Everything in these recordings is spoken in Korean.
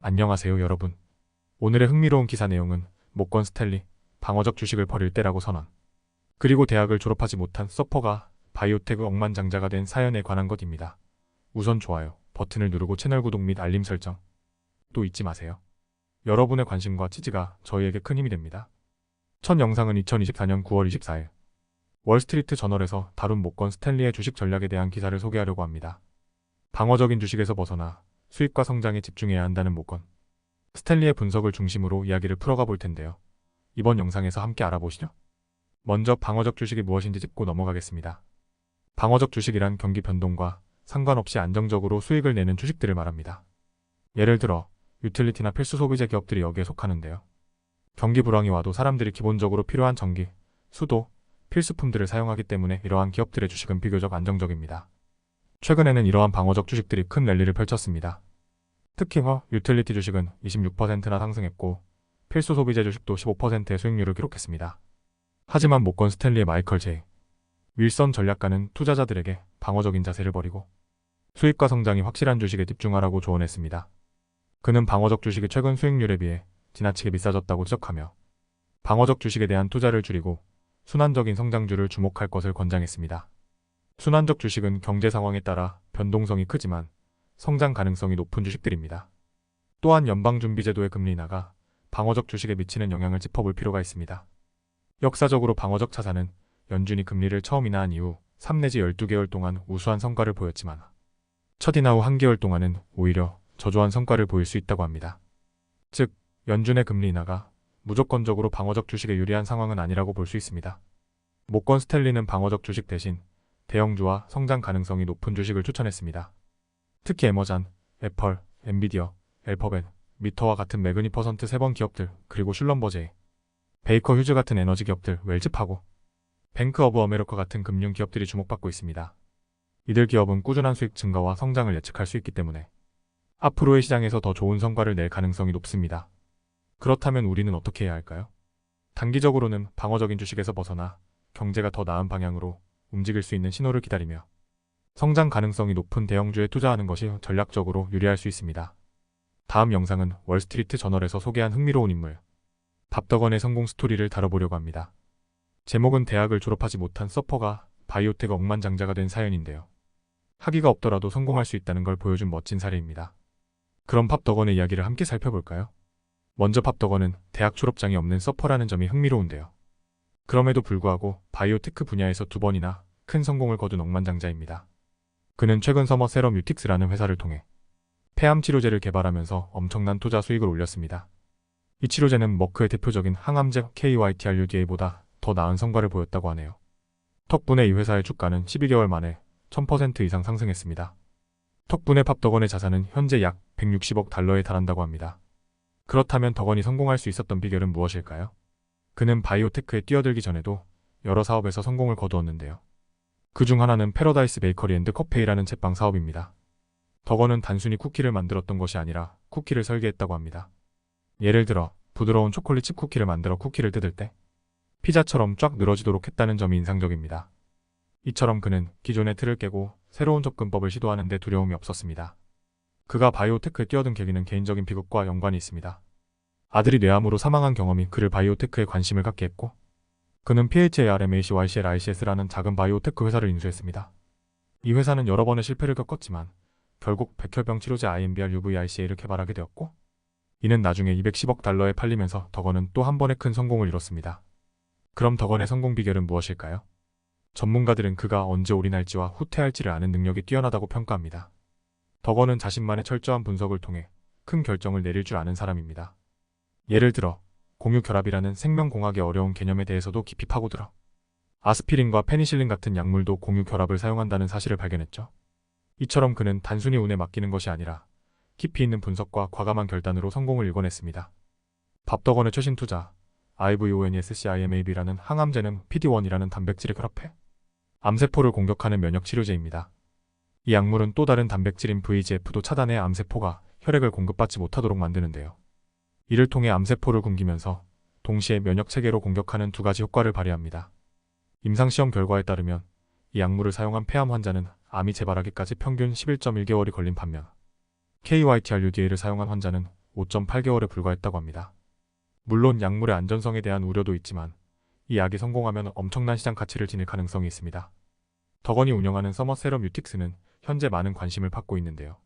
안녕하세요 여러분. 오늘의 흥미로운 기사 내용은 모건 스탠리, 방어적 주식을 버릴 때라고 선언. 그리고 대학을 졸업하지 못한 서퍼가 바이오테크 억만장자가 된 사연에 관한 것입니다. 우선 좋아요 버튼을 누르고 채널 구독 및 알림 설정 또 잊지 마세요. 여러분의 관심과 지지가 저희에게 큰 힘이 됩니다. 첫 영상은 2024년 9월 24일 월스트리트 저널에서 다룬 모건 스탠리의 주식 전략에 대한 기사를 소개하려고 합니다. 방어적인 주식에서 벗어나 수익과 성장에 집중해야 한다는 모건 스탠리의 분석을 중심으로 이야기를 풀어가 볼 텐데요. 이번 영상에서 함께 알아보시죠. 먼저 방어적 주식이 무엇인지 짚고 넘어가겠습니다. 방어적 주식이란 경기 변동과 상관없이 안정적으로 수익을 내는 주식들을 말합니다. 예를 들어 유틸리티나 필수 소비재 기업들이 여기에 속하는데요. 경기 불황이 와도 사람들이 기본적으로 필요한 전기, 수도, 필수품들을 사용하기 때문에 이러한 기업들의 주식은 비교적 안정적입니다. 최근에는 이러한 방어적 주식들이 큰 랠리를 펼쳤습니다. 특히 유틸리티 주식은 26%나 상승했고 필수 소비재 주식도 15%의 수익률을 기록했습니다. 하지만 모건 스탠리의 마이클 J. 윌선 전략가는 투자자들에게 방어적인 자세를 버리고 수익과 성장이 확실한 주식에 집중하라고 조언했습니다. 그는 방어적 주식이 최근 수익률에 비해 지나치게 비싸졌다고 지적하며 방어적 주식에 대한 투자를 줄이고 순환적인 성장주를 주목할 것을 권장했습니다. 순환적 주식은 경제 상황에 따라 변동성이 크지만 성장 가능성이 높은 주식들입니다. 또한 연방준비제도의 금리 인하가 방어적 주식에 미치는 영향을 짚어볼 필요가 있습니다. 역사적으로 방어적 차산은 연준이 금리를 처음 인하한 이후 3 내지 12개월 동안 우수한 성과를 보였지만 첫 인하 후 1개월 동안은 오히려 저조한 성과를 보일 수 있다고 합니다. 즉, 연준의 금리 인하가 무조건적으로 방어적 주식에 유리한 상황은 아니라고 볼 수 있습니다. 모건 스탠리는 방어적 주식 대신 대형주와 성장 가능성이 높은 주식을 추천했습니다. 특히 에머잔, 애플, 엔비디어, 엘퍼벳, 미터와 같은 매그니퍼센트 3번 기업들, 그리고 슐럼버제이, 베이커 휴즈 같은 에너지 기업들, 웰즈파고, 뱅크 오브 어메리카 같은 금융 기업들이 주목받고 있습니다. 이들 기업은 꾸준한 수익 증가와 성장을 예측할 수 있기 때문에 앞으로의 시장에서 더 좋은 성과를 낼 가능성이 높습니다. 그렇다면 우리는 어떻게 해야 할까요? 단기적으로는 방어적인 주식에서 벗어나 경제가 더 나은 방향으로 움직일 수 있는 신호를 기다리며 성장 가능성이 높은 대형주에 투자하는 것이 전략적으로 유리할 수 있습니다. 다음 영상은 월스트리트 저널에서 소개한 흥미로운 인물 밥더건의 성공 스토리를 다뤄보려고 합니다. 제목은 대학을 졸업하지 못한 서퍼가 바이오텍 억만장자가 된 사연인데요. 학위가 없더라도 성공할 수 있다는 걸 보여준 멋진 사례입니다. 그럼 밥더건의 이야기를 함께 살펴볼까요? 먼저 밥더건은 대학 졸업장이 없는 서퍼라는 점이 흥미로운데요. 그럼에도 불구하고 바이오테크 분야에서 2번이나 큰 성공을 거둔 억만장자입니다. 그는 최근 서머 세럼유틱스라는 회사를 통해 폐암 치료제를 개발하면서 엄청난 투자 수익을 올렸습니다. 이 치료제는 머크의 대표적인 항암제 KYTRUDA보다 더 나은 성과를 보였다고 하네요. 덕분에 이 회사의 주가는 12개월 만에 1000% 이상 상승했습니다. 덕분에 밥더건의 자산은 현재 약 160억 달러에 달한다고 합니다. 그렇다면 덕건이 성공할 수 있었던 비결은 무엇일까요? 그는 바이오테크에 뛰어들기 전에도 여러 사업에서 성공을 거두었는데요. 그 중 하나는 패러다이스 베이커리 앤드 커페이라는 제빵 사업입니다. 덕건은 단순히 쿠키를 만들었던 것이 아니라 쿠키를 설계했다고 합니다. 예를 들어 부드러운 초콜릿 칩 쿠키를 만들어 쿠키를 뜯을 때 피자처럼 쫙 늘어지도록 했다는 점이 인상적입니다. 이처럼 그는 기존의 틀을 깨고 새로운 접근법을 시도하는 데 두려움이 없었습니다. 그가 바이오테크에 뛰어든 계기는 개인적인 비극과 연관이 있습니다. 아들이 뇌암으로 사망한 경험이 그를 바이오테크에 관심을 갖게 했고 그는 PHARMACYCLICS라는 작은 바이오테크 회사를 인수했습니다. 이 회사는 여러 번의 실패를 겪었지만 결국 백혈병 치료제 IMBR UVICA를 개발하게 되었고 이는 나중에 210억 달러에 팔리면서 덕건은 또 한 번의 큰 성공을 이뤘습니다. 그럼 덕건의 성공 비결은 무엇일까요? 전문가들은 그가 언제 올인할지와 후퇴할지를 아는 능력이 뛰어나다고 평가합니다. 덕건은 자신만의 철저한 분석을 통해 큰 결정을 내릴 줄 아는 사람입니다. 예를 들어 공유결합이라는 생명공학의 어려운 개념에 대해서도 깊이 파고들어 아스피린과 페니실린 같은 약물도 공유결합을 사용한다는 사실을 발견했죠. 이처럼 그는 단순히 운에 맡기는 것이 아니라 깊이 있는 분석과 과감한 결단으로 성공을 일궈냈습니다. 밥더건의 최신 투자 IVONESCIMAB라는 항암제는 PD-1이라는 단백질에 결합해 암세포를 공격하는 면역치료제입니다. 이 약물은 또 다른 단백질인 VEGF도 차단해 암세포가 혈액을 공급받지 못하도록 만드는데요. 이를 통해 암세포를 굶기면서 동시에 면역체계로 공격하는 2가지 효과를 발휘합니다. 임상시험 결과에 따르면 이 약물을 사용한 폐암 환자는 암이 재발하기까지 평균 11.1개월이 걸린 반면 KYTRUDA를 사용한 환자는 5.8개월에 불과했다고 합니다. 물론 약물의 안전성에 대한 우려도 있지만 이 약이 성공하면 엄청난 시장 가치를 지닐 가능성이 있습니다. 덕원이 운영하는 서머세러뮤틱스는 현재 많은 관심을 받고 있는데요.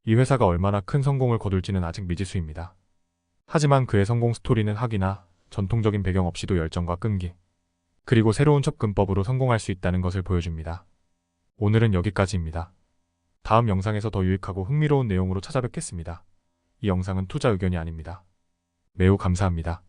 이 회사가 얼마나 큰 성공을 거둘지는 아직 미지수입니다. 하지만 그의 성공 스토리는 학위나 전통적인 배경 없이도 열정과 끈기, 그리고 새로운 접근법으로 성공할 수 있다는 것을 보여줍니다. 오늘은 여기까지입니다. 다음 영상에서 더 유익하고 흥미로운 내용으로 찾아뵙겠습니다. 이 영상은 투자 의견이 아닙니다. 매우 감사합니다.